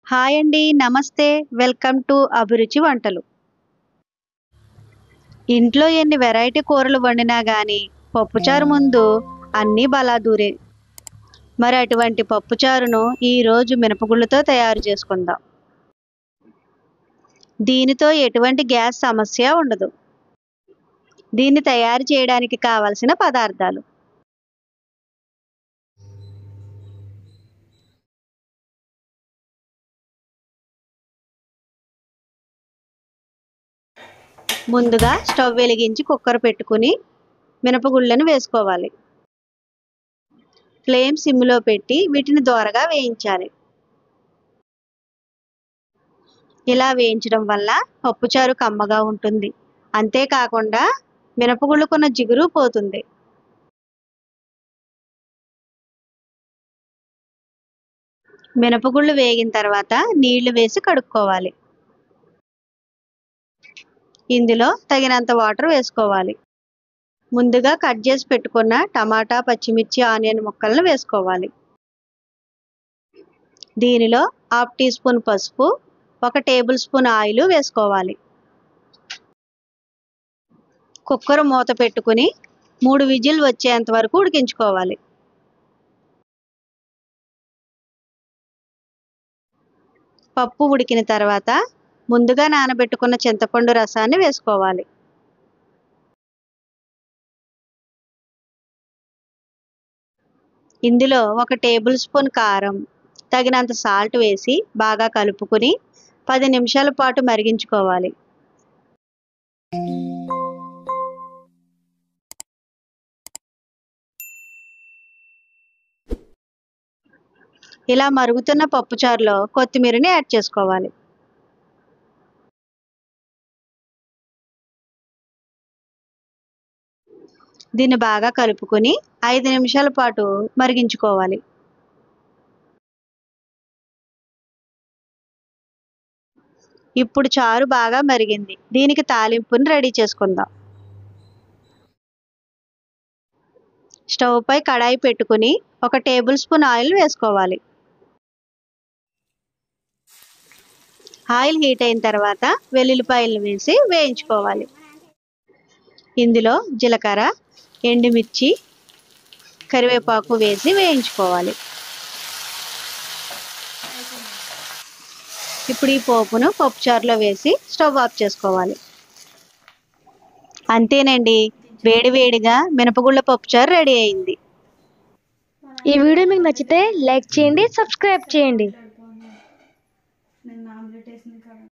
Hi అండి. నమస్తే. Welcome to అభిరుచి వంటలు. ఇంట్లో ఎన్ని వెరైటీ కూరలు వండినా గానీ, పప్పుచారు ముందు అన్నీ బలాదూరే. మరి అటువంటి పప్పుచారును ఈరోజు మినపగుళ్ళతో తయారు చేసుకుందాం. దీనితో ఎటువంటి గ్యాస్ సమస్య ఉండదు. దీన్ని తయారు చేయడానికి కావలసిన పదార్థాలు: ముందుగా స్టవ్ వెలిగించి కుక్కర్ పెట్టుకుని మినపగుళ్ళను వేసుకోవాలి. ఫ్లేమ్ సిమ్లో పెట్టి వీటిని దోరగా వేయించాలి. ఇలా వేయించడం వల్ల పప్పుచారు కమ్మగా ఉంటుంది. అంతేకాకుండా మినపగుళ్ళకున్న జిగురు పోతుంది. మినపగుళ్ళు వేగిన తర్వాత నీళ్లు వేసి కడుక్కోవాలి. ఇందులో తగినంత వాటర్ వేసుకోవాలి. ముందుగా కట్ చేసి పెట్టుకున్న టమాటా, పచ్చిమిర్చి, ఆనియన్ ముక్కలను వేసుకోవాలి. దీనిలో 1/2 టీ స్పూన్ పసుపు, 1 టేబుల్ స్పూన్ ఆయిల్ వేసుకోవాలి. కుక్కర్ మూత పెట్టుకుని 3 విజిల్ వచ్చేంత వరకు ఉడికించుకోవాలి. పప్పు ఉడికిన తర్వాత ముందుగా నానబెట్టుకున్న చింతపండు రసాన్ని వేసుకోవాలి. ఇందులో 1 టేబుల్ స్పూన్ కారం, తగినంత సాల్ట్ వేసి బాగా కలుపుకుని 10 నిమిషాల పాటు మరిగించుకోవాలి. ఇలా మరుగుతున్న పప్పుచారులో కొత్తిమీరని యాడ్ చేసుకోవాలి. దీన్ని బాగా కలుపుకుని 5 నిమిషాల పాటు మరిగించుకోవాలి. ఇప్పుడు చారు బాగా మరిగింది. దీనికి తాలింపుని రెడీ చేసుకుందాం. స్టవ్ పై కడాయి పెట్టుకుని 1 టేబుల్ స్పూన్ ఆయిల్ వేసుకోవాలి. ఆయిల్ హీట్ అయిన తర్వాత వెల్లుల్లిపాయలను వేసి వేయించుకోవాలి. ఇందులో జీలకర్ర, ఎండుమిర్చి, కరివేపాకు వేసి వేయించుకోవాలి. ఇప్పుడు ఈ పోపును పప్పుచారులో వేసి స్టవ్ ఆఫ్ చేసుకోవాలి. అంతేనండి, వేడివేడిగా మినపగుళ్ళ పప్పుచారు రెడీ అయింది. ఈ వీడియో మీకు నచ్చితే లైక్ చేయండి, సబ్స్క్రైబ్ చేయండి.